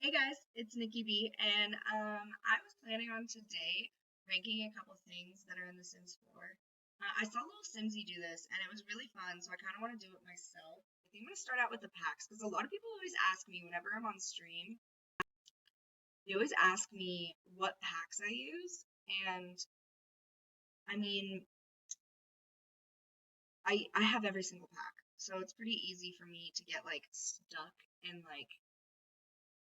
Hey guys, it's Nikki B, and I was planning on today ranking a couple things that are in The Sims 4. I saw little Simsy do this, and it was really fun, so I kind of want to do it myself. I think I'm going to start out with the packs, because a lot of people always ask me whenever I'm on stream, they always ask me what packs I use, and I mean, I have every single pack, so it's pretty easy for me to get like stuck and like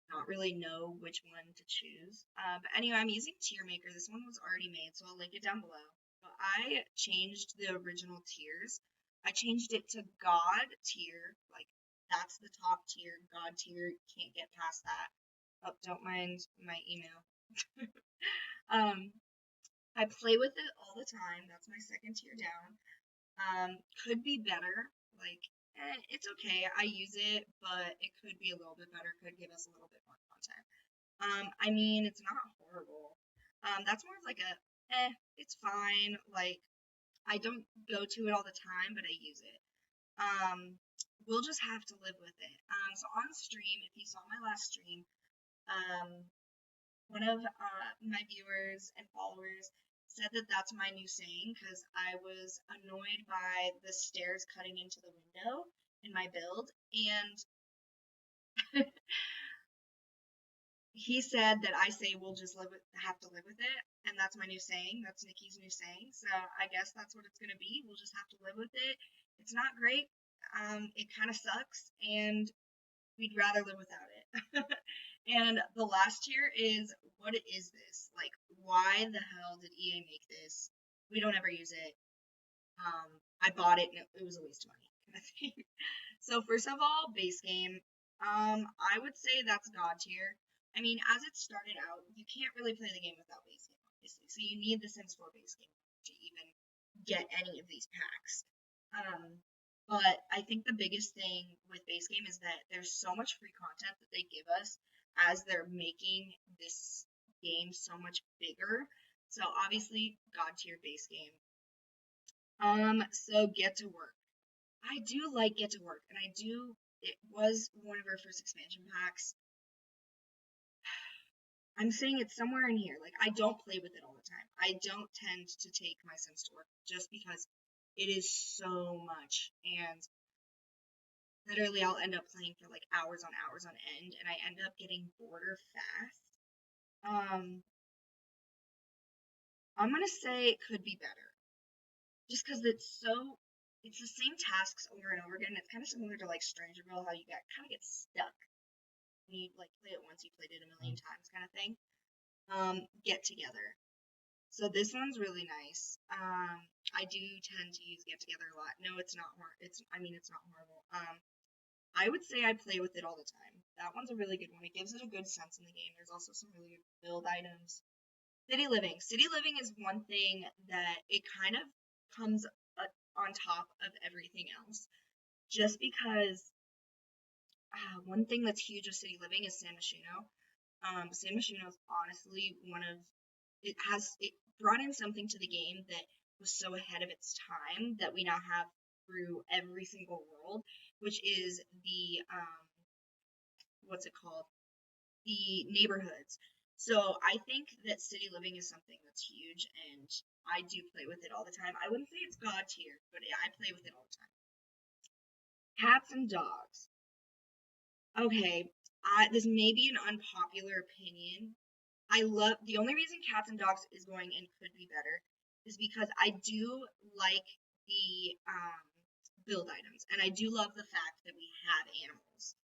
not really know which one to choose. But anyway, I'm using Tier Maker. This one was already made, so I'll link it down below. But I changed the original tiers. I changed it to God tier, like that's the top tier. God tier, can't get past that. Oh, don't mind my email. um, I play with it all the time. That's my second tier down. Could be better. Like, it's okay. I use it, but it could be a little bit better. Could give us a little bit more content. I mean, it's not horrible. That's more of like a, it's fine. Like, I don't go to it all the time, but I use it. We'll just have to live with it. So on stream, if you saw my last stream, um, one of my viewers and followers said that that's my new saying because I was annoyed by the stairs cutting into the window in my build, and he said that I say we'll just have to live with it, and that's my new saying. That's Nikki's new saying. So I guess that's what it's gonna be. We'll just have to live with it. It's not great. It kind of sucks, and we'd rather live without it. And the last tier is, what is this? Like, why the hell did EA make this? We don't ever use it. I bought it and it was a waste of money, kind of thing. So first of all, base game. I would say that's God tier. I mean, as it started out, you can't really play the game without base game, obviously. So you need the Sims 4 base game to even get any of these packs. But I think the biggest thing with base game is that there's so much free content that they give us as they're making this game so much bigger. So obviously, God tier base game. So Get to Work. I do like Get to Work, and I do. It was one of our first expansion packs. I'm saying it's somewhere in here. Like, I don't play with it all the time. I don't tend to take my Sims to work just because it is so much, and literally I'll end up playing for like hours on end, and I end up getting bored or fast. I'm gonna say it could be better, just because it's the same tasks over and over again. It's kind of similar to like Strangerville, how you kind of get stuck when you like play it once, you played it a million times, kind of thing. Get Together. So this one's really nice. I do tend to use Get Together a lot. No, it's not it's not horrible. I would say I play with it all the time. That one's a really good one. It gives it a good sense in the game. There's also some really good build items. City Living. City Living is one thing that it kind of comes on top of everything else. Just because one thing that's huge with City Living is San Myshuno. San Myshuno is honestly it brought in something to the game that was so ahead of its time that we now have through every single world, which is the what's it called? The neighborhoods. So I think that city living is something that's huge, and I do play with it all the time. I wouldn't say it's God tier, but yeah, I play with it all the time. Cats and dogs. Okay, this may be an unpopular opinion. I love the only reason cats and dogs is going and could be better is because I do like the build items, and I do love the fact that we have animals.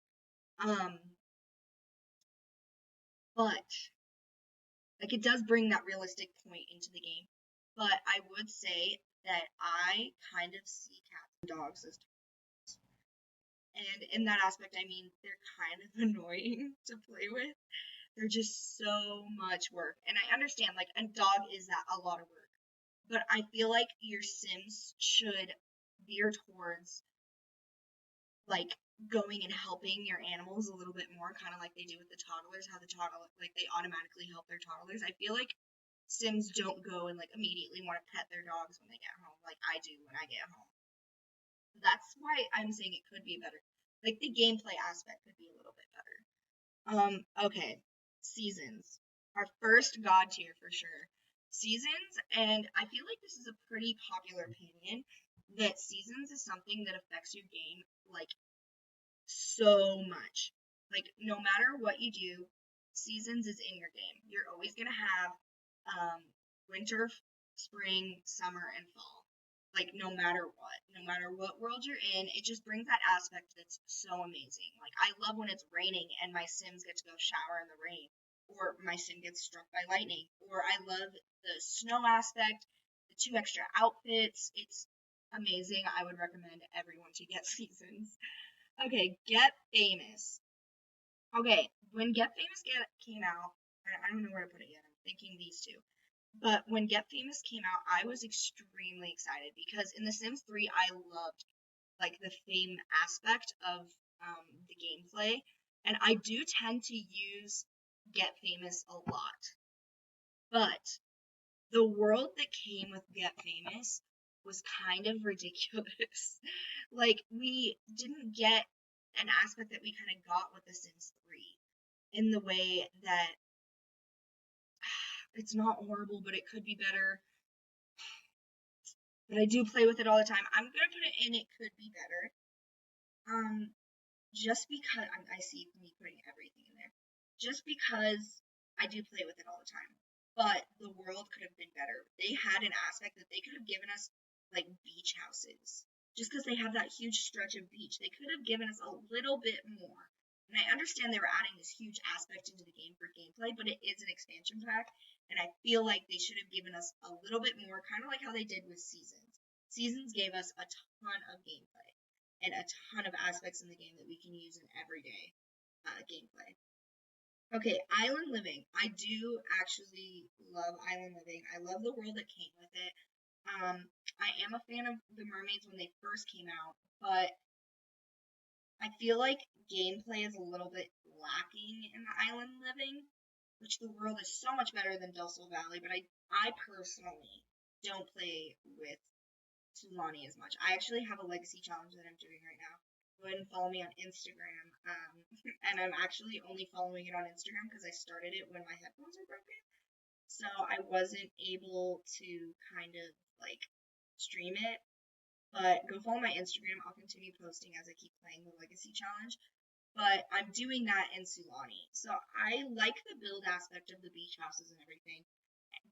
But like it does bring that realistic point into the game. But I would say that I kind of see cats and dogs as toys. And in that aspect, I mean they're kind of annoying to play with. They're just so much work. And I understand like a dog is that a lot of work. But I feel like your Sims should veer towards like going and helping your animals a little bit more, kind of like they do with the toddlers, how the toddler like they automatically help their toddlers. I feel like Sims don't go and like immediately want to pet their dogs when they get home, like I do when I get home. That's why I'm saying it could be better. Like the gameplay aspect could be a little bit better. Okay. Seasons. Our first god tier for sure. Seasons, and I feel like this is a pretty popular opinion that seasons is something that affects your game like so much. Like no matter what you do, seasons is in your game. You're always gonna have winter, spring, summer, and fall. Like no matter what world you're in, it just brings that aspect that's so amazing. Like I love when it's raining and my Sims get to go shower in the rain, or my Sim gets struck by lightning, or I love the snow aspect, the 2 extra outfits. It's amazing. I would recommend everyone to get seasons. Okay, Get Famous. Okay, when came out, I don't know where to put it yet. I'm thinking these two. But when Get Famous came out, I was extremely excited because in The Sims 3, I loved like the fame aspect of the gameplay, and I do tend to use Get Famous a lot. But the world that came with Get Famous was kind of ridiculous. Like, we didn't get an aspect that we kind of got with The Sims 3 in the way that it's not horrible, but it could be better. But I do play with it all the time. I'm gonna put it in. It could be better. Just because I see me putting everything in there. Just because I do play with it all the time. But the world could have been better. They had an aspect that they could have given us like beach houses. Just because they have that huge stretch of beach, they could have given us a little bit more. And I understand they were adding this huge aspect into the game for gameplay, but it is an expansion pack, and I feel like they should have given us a little bit more, kind of like how they did with Seasons. Seasons gave us a ton of gameplay and a ton of aspects in the game that we can use in everyday gameplay. Okay, Island Living. I do actually love Island Living. I love the world that came with it. I am a fan of the mermaids when they first came out, but I feel like gameplay is a little bit lacking in the Island Living, which the world is so much better than Dulcel Valley, but I personally don't play with Sulani as much. I actually have a legacy challenge that I'm doing right now. Go ahead and follow me on Instagram. And I'm actually only following it on Instagram because I started it when my headphones were broken. So I wasn't able to kind of like stream it. But go follow my Instagram. I'll continue posting as I keep playing the legacy challenge. But I'm doing that in Sulani. So I like the build aspect of the beach houses and everything.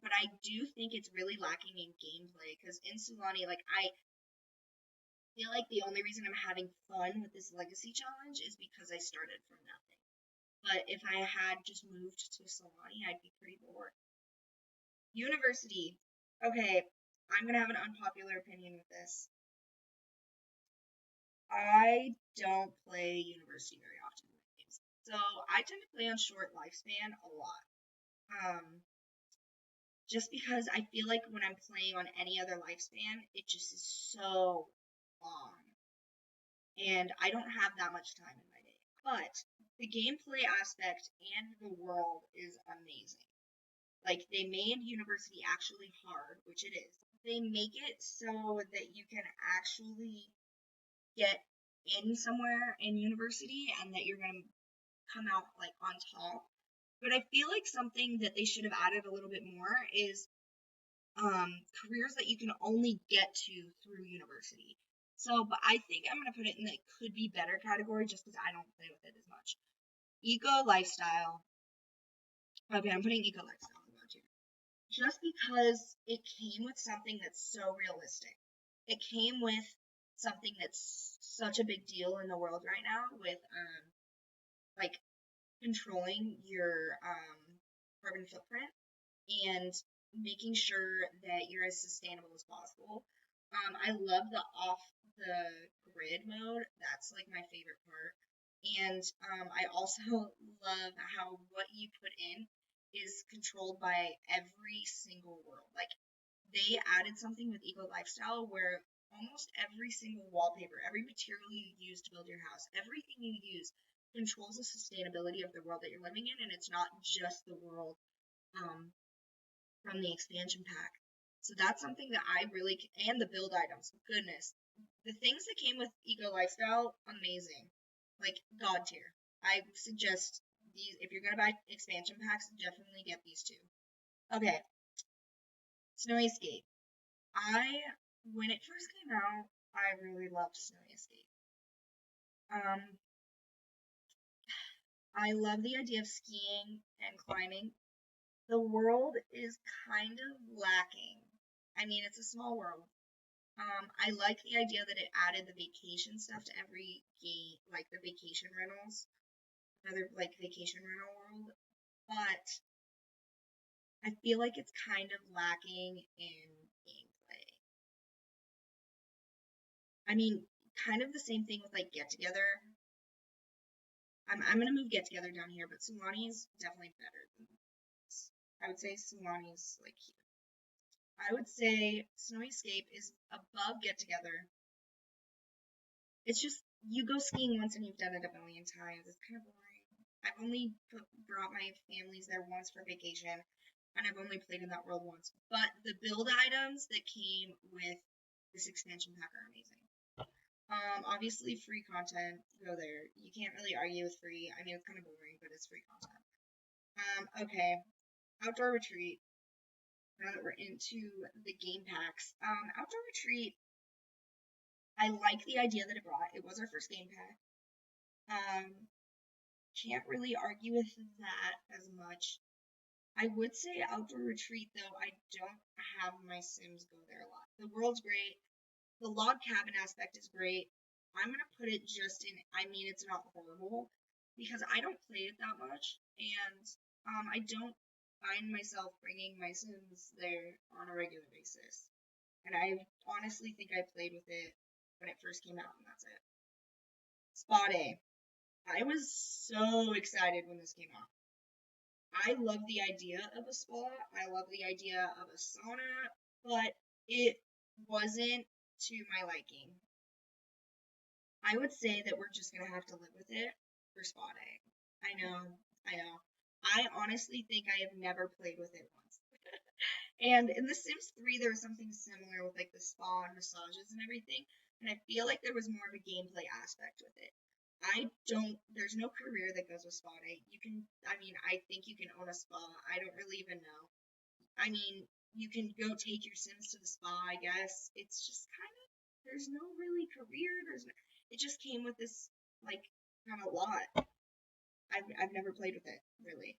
But I do think it's really lacking in gameplay because in Sulani, like I feel like the only reason I'm having fun with this legacy challenge is because I started from nothing. But if I had just moved to Solani, I'd be pretty bored. University. Okay, I'm gonna have an unpopular opinion with this. I don't play University very often in games. So I tend to play on short lifespan a lot. Just because I feel like when I'm playing on any other lifespan, it just is so long. And I don't have that much time in my day. But the gameplay aspect and the world is amazing. Like, they made University actually hard, which it is. They make it so that you can actually get in somewhere in University and that you're going to come out, like, on top. But I feel like something that they should have added a little bit more is careers that you can only get to through University. So, but I think I'm going to put it in the could be better category just because I don't play with it as much. Eco lifestyle. Okay, I'm putting eco lifestyle in here. Just because it came with something that's so realistic. It came with something that's such a big deal in the world right now with like controlling your carbon footprint and making sure that you're as sustainable as possible. I love the off the grid mode. That's like my favorite part. And I also love how what you put in is controlled by every single world. Like they added something with Eco Lifestyle where almost every single wallpaper, every material you use to build your house, everything you use controls the sustainability of the world that you're living in, and it's not just the world from the expansion pack. So that's something that I really and the build items. Goodness, the things that came with Eco Lifestyle, amazing, like god tier. I suggest these, if you're gonna buy expansion packs, definitely get these two. Okay, Snowy Escape. When it first came out, I really loved Snowy Escape. I love the idea of skiing and climbing. The world is kind of lacking. I mean, it's a small world. I like the idea that it added the vacation stuff to every game, like the vacation rentals, another like vacation rental world. But I feel like it's kind of lacking in gameplay. I mean, kind of the same thing with like Get Together. I'm gonna move Get Together down here, but Sulani is definitely better than this. I would say Sulani's like here. I would say Snowy Escape is above Get Together. It's just you go skiing once and you've done it a million times. It's kind of boring. I've only brought my families there once for vacation, and I've only played in that world once. But the build items that came with this expansion pack are amazing. Obviously free content, go there. You can't really argue with free. I mean, it's kind of boring, but it's free content. Okay, Outdoor Retreat. Now that we're into the game packs, Outdoor Retreat, I like the idea that it brought. It was our first game pack. Can't really argue with that as much. I would say Outdoor Retreat, though, I don't have my Sims go there a lot. The world's great. The log cabin aspect is great. I'm going to put it just in, I mean, it's not horrible, because I don't play it that much, and I don't find myself bringing my Sims there on a regular basis. And I honestly think I played with it when it first came out, and that's it. Spa Day. I was so excited when this came out. I love the idea of a spa. I love the idea of a sauna, but it wasn't to my liking. I would say that we're just gonna have to live with it for Spa Day. I know. I honestly think I have never played with it once. And in The Sims 3, there was something similar with like the spa and massages and everything, and I feel like there was more of a gameplay aspect with it. There's no career that goes with Spa Day. I think you can own a spa. I don't really even know. I mean, you can go take your Sims to the spa, I guess. It's just kind of, there's no really career. It just came with this, like, kind of lot. I've never played with it, really.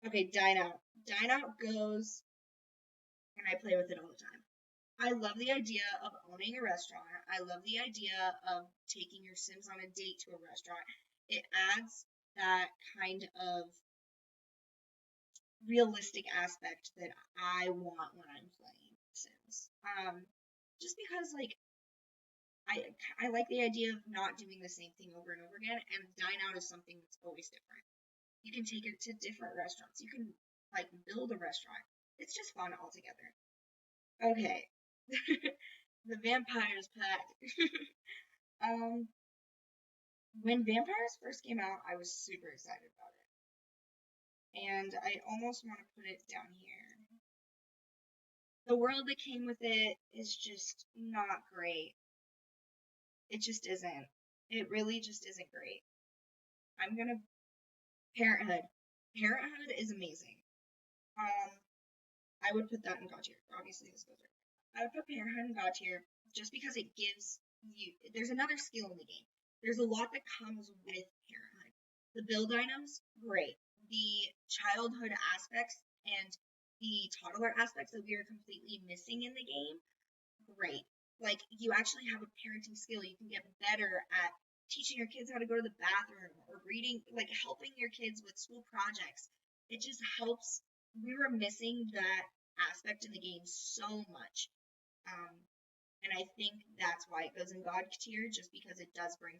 Okay, Dine Out. Dine Out goes, and I play with it all the time. I love the idea of owning a restaurant. I love the idea of taking your Sims on a date to a restaurant. It adds that kind of realistic aspect that I want when I'm playing Sims. Just because like I like the idea of not doing the same thing over and over again, and Dine Out is something that's always different. You can take it to different restaurants. You can like build a restaurant. It's just fun altogether. Okay. The Vampires pack. When Vampires first came out, I was super excited about it. And I almost want to put it down here. The world that came with it is just not great. It just isn't. It really just isn't great. I'm gonna Parenthood. Parenthood is amazing. I would put that in God tier. Obviously, this goes right. I would put Parenthood in God tier just because it gives you. There's another skill in the game. There's a lot that comes with Parenthood. The build items, great. The childhood aspects and the toddler aspects that we are completely missing in the game, great. Like, you actually have a parenting skill. You can get better at teaching your kids how to go to the bathroom or reading, like helping your kids with school projects. It just helps. We were missing that aspect in the game so much. And I think that's why it goes in God tier, just because it does bring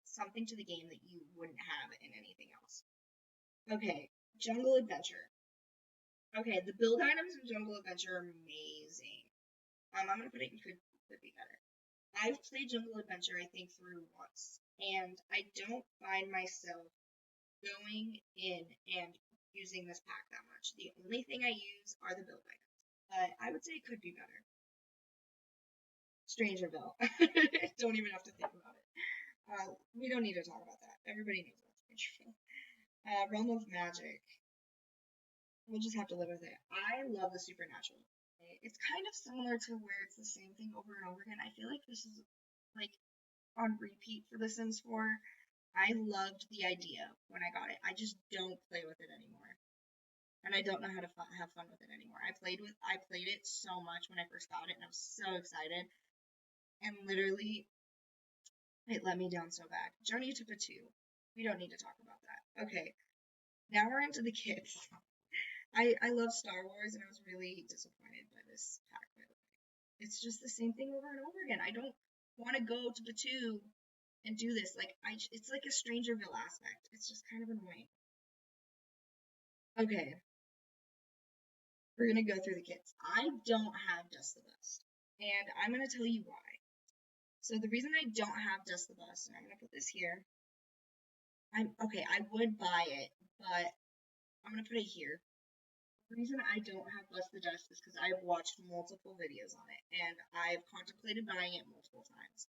something to the game that you wouldn't have in anything else. Okay, Jungle Adventure. Okay, the build items in Jungle Adventure are amazing. I'm gonna put it in could be better. I've played Jungle Adventure, I think, through once, and I don't find myself going in and using this pack that much. The only thing I use are the build items, but I would say it could be better. Strangerville. Don't even have to think about it. We don't need to talk about that. Everybody knows about Strangerville. Realm of Magic. We'll just have to live with it. I love the Supernatural. It's kind of similar to where it's the same thing over and over again. I feel like this is like on repeat for The Sims 4. I loved the idea when I got it. I just don't play with it anymore. And I don't know how to have fun with it anymore. I played it so much when I first got it, and I was so excited. And literally, it let me down so bad. Journey to Batu. We don't need to talk about that. Okay, now we're into the kids. I love Star Wars, and I was really disappointed by this pack, by the way. It's just the same thing over and over again. I don't want to go to Batu and do this. Like, it's like a Strangerville aspect. It's just kind of annoying. Okay, we're gonna go through the kits. I don't have Dust the Bust, and I'm gonna tell you why. So the reason I don't have Dust the Bust, and I'm gonna put this here. Okay. I would buy it, but I'm gonna put it here. The reason I don't have Bust the Dust is because I've watched multiple videos on it, and I've contemplated buying it multiple times.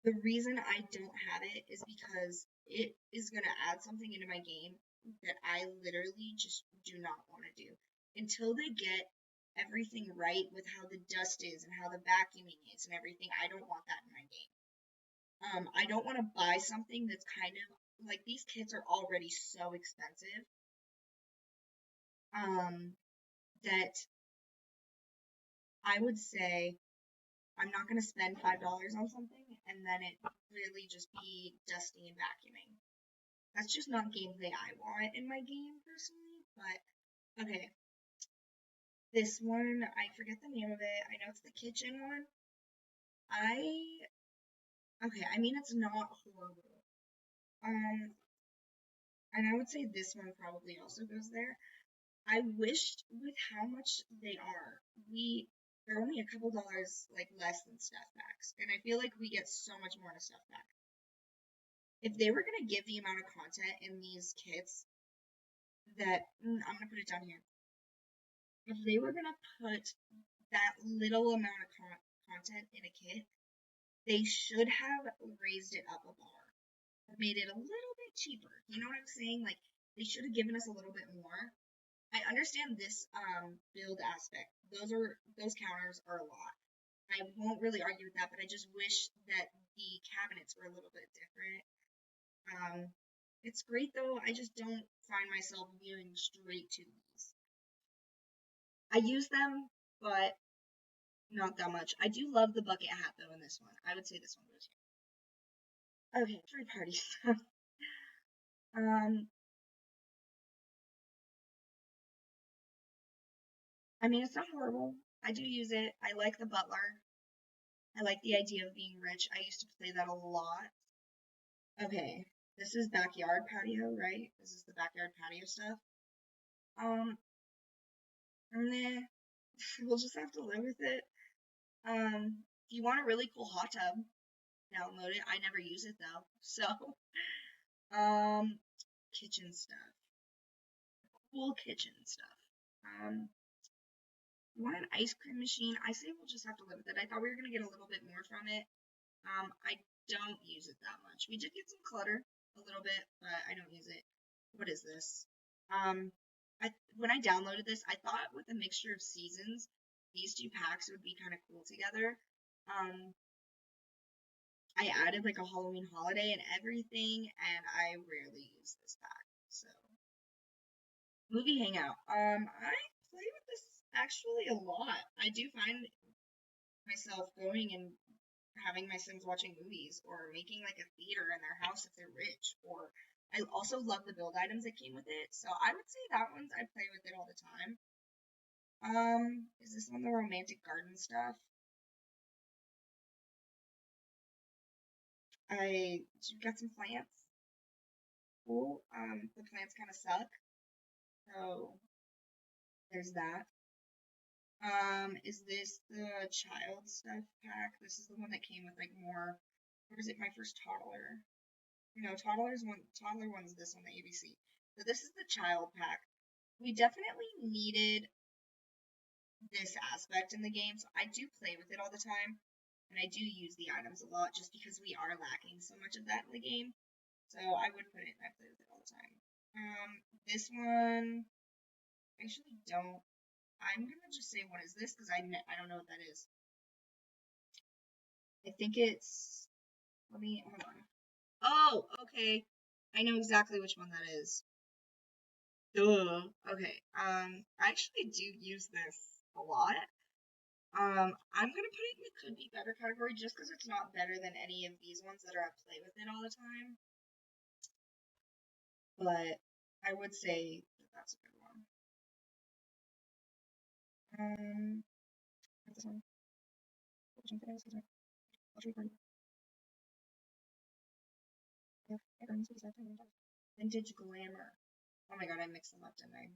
The reason I don't have it is because it is going to add something into my game that I literally just do not want to do. Until they get everything right with how the dust is and how the vacuuming is and everything, I don't want that in my game. I don't want to buy something that's kind of like, these kits are already so expensive that I would say I'm not going to spend $5 on something and then it really just be dusty and vacuuming. That's just not gameplay I want in my game, personally, but okay. This one, I forget the name of it. I know it's the kitchen one. Okay, I mean, it's not horrible. And I would say this one probably also goes there. I wished with how much they are, they're only a couple dollars like less than stuff packs, and I feel like we get so much more in a stuff pack. If they were gonna give the amount of content in these kits that I'm gonna put it down here. If they were gonna put that little amount of content in a kit, they should have raised it up a bar, or made it a little bit cheaper. You know what I'm saying? Like, they should have given us a little bit more. I understand this build aspect. Those counters are a lot. I won't really argue with that, but I just wish that the cabinets were a little bit different. It's great though. I just don't find myself viewing straight to these. I use them, but not that much. I do love the bucket hat though in this one. I would say this one goes here. Okay, 3-party stuff. I mean, it's not horrible. I do use it. I like the butler. I like the idea of being rich. I used to play that a lot. Okay, this is backyard patio, right? This is the backyard patio stuff. Meh. We'll just have to live with it. If you want a really cool hot tub, download it. I never use it though. So, kitchen stuff. Cool kitchen stuff. You want an ice cream machine? I say we'll just have to live with it. I thought we were gonna get a little bit more from it. I don't use it that much. We did get some clutter a little bit, but I don't use it. What is this? When I downloaded this, I thought with a mixture of seasons, these two packs would be kind of cool together. I added like a Halloween holiday and everything, and I rarely use this pack. So, movie hangout. I play with this actually a lot. I do find myself going and having my Sims watching movies or making like a theater in their house if they're rich. Or I also love the build items that came with it. So I would say that one's I play with it all the time. Is this one the romantic garden stuff? I got some plants. Cool. The plants kind of suck. So there's that. Is this the child stuff pack? This is the one that came with like more, or is it my first toddler? No, toddler one's this one, the ABC. So this is the child pack. We definitely needed this aspect in the game, so I do play with it all the time, and I do use the items a lot just because we are lacking so much of that in the game. So I would put it, I play with it all the time. This one, I actually don't. I'm gonna just say, what is this? Because I don't know what that is. I think it's. Let me hold on. Oh, okay. I know exactly which one that is. Duh. Okay. I actually do use this a lot. I'm gonna put it in the could be better category just because it's not better than any of these ones that are at play with it all the time. But I would say that that's a good one. This one. Which one is it? Luxury party. Yeah, vintage glamour. Oh my god, I mixed them up, didn't I?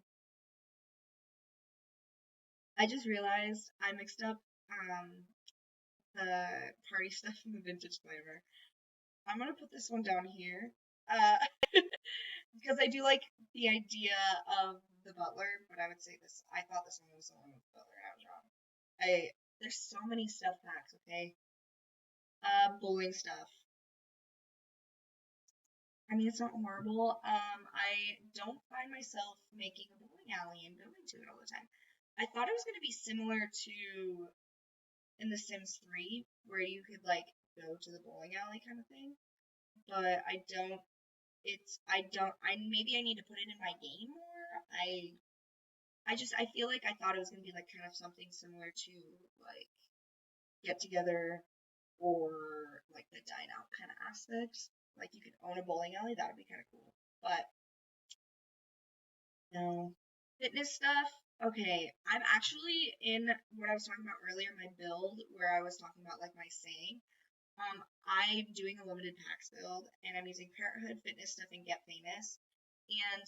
I just realized I mixed up the party stuff and the vintage glamour. I'm gonna put this one down here. Uh, because I do like the idea of the butler, but I would say this. I thought this one was the one with the butler. I was wrong. There's so many stuff packs. Okay. Bowling stuff. I mean, it's not horrible. I don't find myself making a bowling alley and going to it all the time. I thought it was gonna be similar to in The Sims 3, where you could like go to the bowling alley kind of thing, but I don't. I maybe I need to put it in my game more. I feel like I thought it was gonna be like kind of something similar to like get together or like the dine out kind of aspects. Like you could own a bowling alley, that would be kind of cool. But no. Fitness stuff. Okay, I'm actually in what I was talking about earlier, my build where I was talking about like my saying. I'm doing a limited packs build and I'm using Parenthood, Fitness Stuff, and Get Famous. And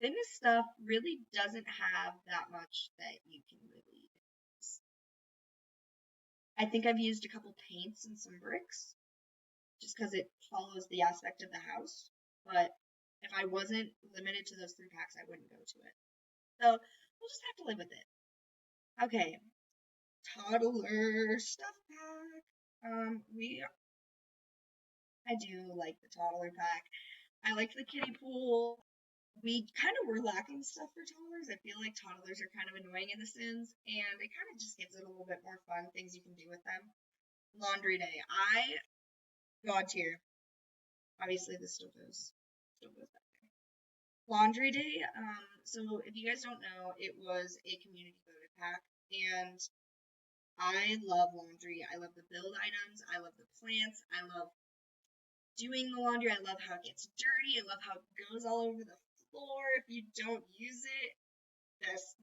fitness stuff really doesn't have that much that you can really use. I think I've used a couple paints and some bricks just because it follows the aspect of the house. But if I wasn't limited to those 3 packs, I wouldn't go to it. So we'll just have to live with it. Okay, toddler stuff pack. I do like the toddler pack. I like the kiddie pool. We kind of were lacking stuff for toddlers. I feel like toddlers are kind of annoying in The Sims, and it kind of just gives it a little bit more fun, things you can do with them. Laundry day. God tier. Obviously, this still goes back there. Laundry day. So if you guys don't know, it was a community voted pack, and I love laundry. I love the build items. I love the plants. I love doing the laundry. I love how it gets dirty. I love how it goes all over the floor if you don't use it. Best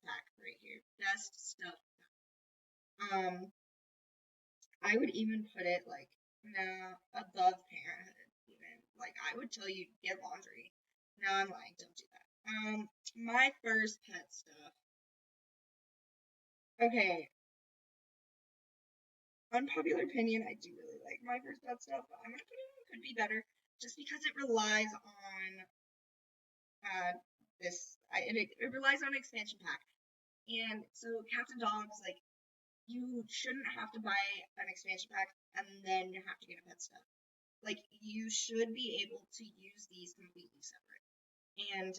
pack right here. Best stuff. I would even put it like above parenthood. Even like I would tell you get laundry. No, I'm lying. Don't do that. My first pet stuff. Okay, unpopular opinion. I do really like my first pet stuff, but I'm gonna put it in could be better just because it relies on uh it relies on an expansion pack. And so cats and dogs, like you shouldn't have to buy an expansion pack and then you have to get a pet stuff. Like you should be able to use these completely separate. And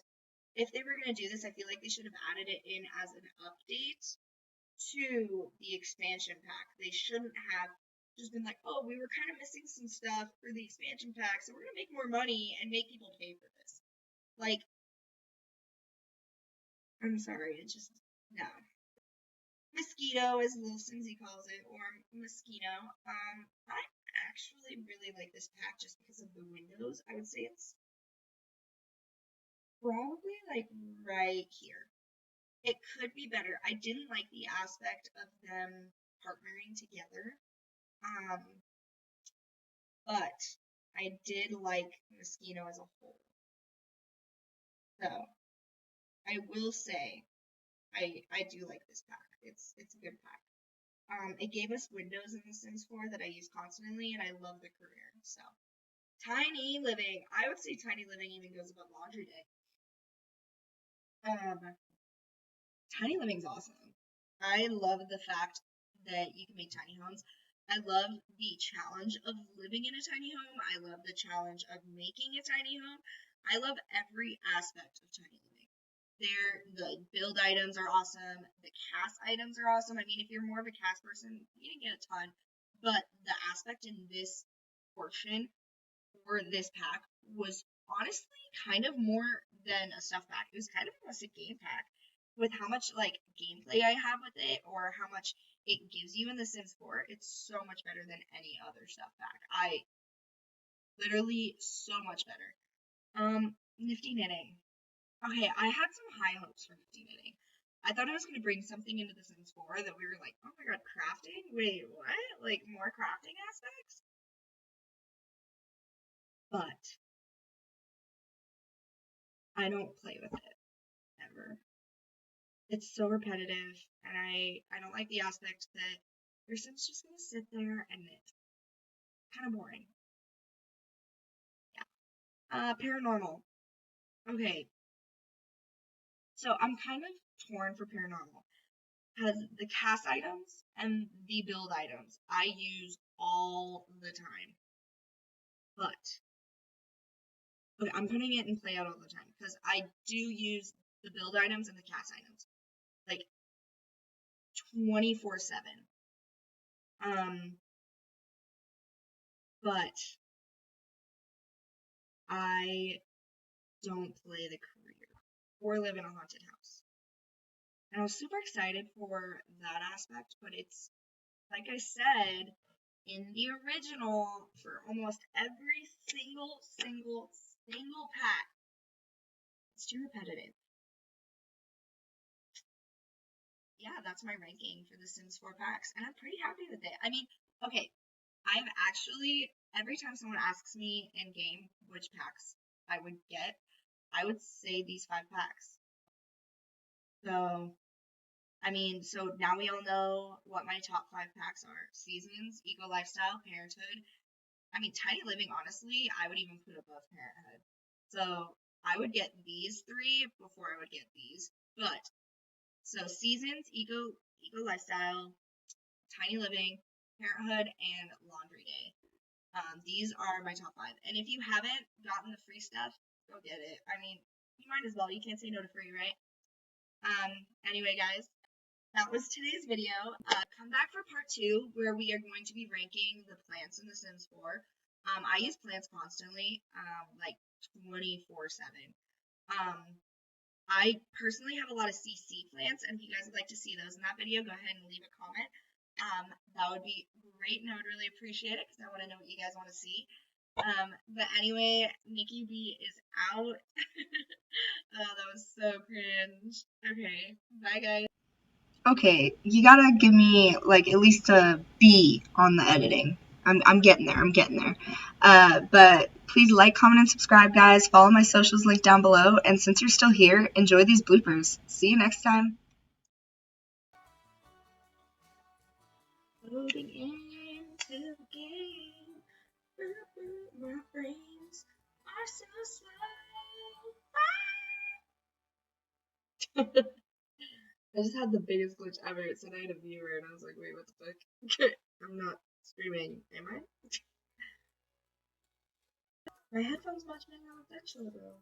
if they were gonna do this, I feel like they should have added it in as an update to the expansion pack. They shouldn't have just been like, oh, we were kind of missing some stuff for the expansion pack, so we're gonna make more money and make people pay for this. Like, I'm sorry, it's just no. Mosquito, as Lil Cinzy calls it, or mosquito. I actually really like this pack just because of the windows. I would say it's probably like right here. It could be better. I didn't like the aspect of them partnering together. Um, but I did like Mosquito as a whole. So I will say I do like this pack. It's a good pack. It gave us windows in the Sims 4 that I use constantly, and I love the career. So tiny living. I would say tiny living even goes above laundry day. Tiny living's awesome. I love the fact that you can make tiny homes. I love the challenge of living in a tiny home. I love the challenge of making a tiny home. I love every aspect of tiny living. The build items are awesome. The cast items are awesome. I mean, if you're more of a cast person, you didn't get a ton, but the aspect in this portion for this pack was honestly kind of more than a stuff pack. It was kind of almost a game pack with how much like gameplay I have with it or how much it gives you in The Sims 4. It's so much better than any other stuff pack. I literally so much better. Nifty knitting. Okay, I had some high hopes for nifty knitting. I thought it was going to bring something into The Sims 4 that we were like, oh my god, crafting? Wait, what? Like more crafting aspects? But I don't play with it ever. It's so repetitive, and I don't like the aspect that your Sim's just gonna sit there and knit. Kind of boring. Yeah. Paranormal. Okay, so I'm kind of torn for paranormal because the cast items and the build items I use all the time, but okay, I'm putting it in play out all the time because I do use the build items and the cast items like 24/7. But I don't play the career or live in a haunted house. And I was super excited for that aspect, but it's like I said in the original for almost every single pack. It's too repetitive. Yeah, that's my ranking for the Sims 4 packs, and I'm pretty happy with it. I mean, okay, I've actually every time someone asks me in game which packs I would get, I would say these 5 packs. So I mean, so now we all know what my top 5 packs are: Seasons, Eco Lifestyle, Parenthood. I mean, Tiny Living, honestly, I would even put above Parenthood. So I would get these 3 before I would get these. But so Seasons, Eco Lifestyle, Tiny Living, Parenthood, and Laundry Day. These are my top 5. And if you haven't gotten the free stuff, go get it. I mean, you might as well. You can't say no to free, right? Anyway, guys, that was today's video. Come back for part 2, where we are going to be ranking the plants in The Sims 4. I use plants constantly, like 24/7. Um, I personally have a lot of CC plants, and if you guys would like to see those in that video, go ahead and leave a comment. That would be great, and I would really appreciate it because I want to know what you guys want to see. But anyway, Nikki B is out. Oh, that was so cringe. Okay, bye guys. Okay, you gotta give me like at least a B on the editing. I'm getting there. I'm getting there. But please like, comment, and subscribe, guys. Follow my socials linked down below. And since you're still here, enjoy these bloopers. See you next time. Loading into the game. My brains are so slow. I just had the biggest glitch ever. It said I had a viewer, and I was like, wait, what the fuck? I'm not streaming, am I? My headphones match my actual though.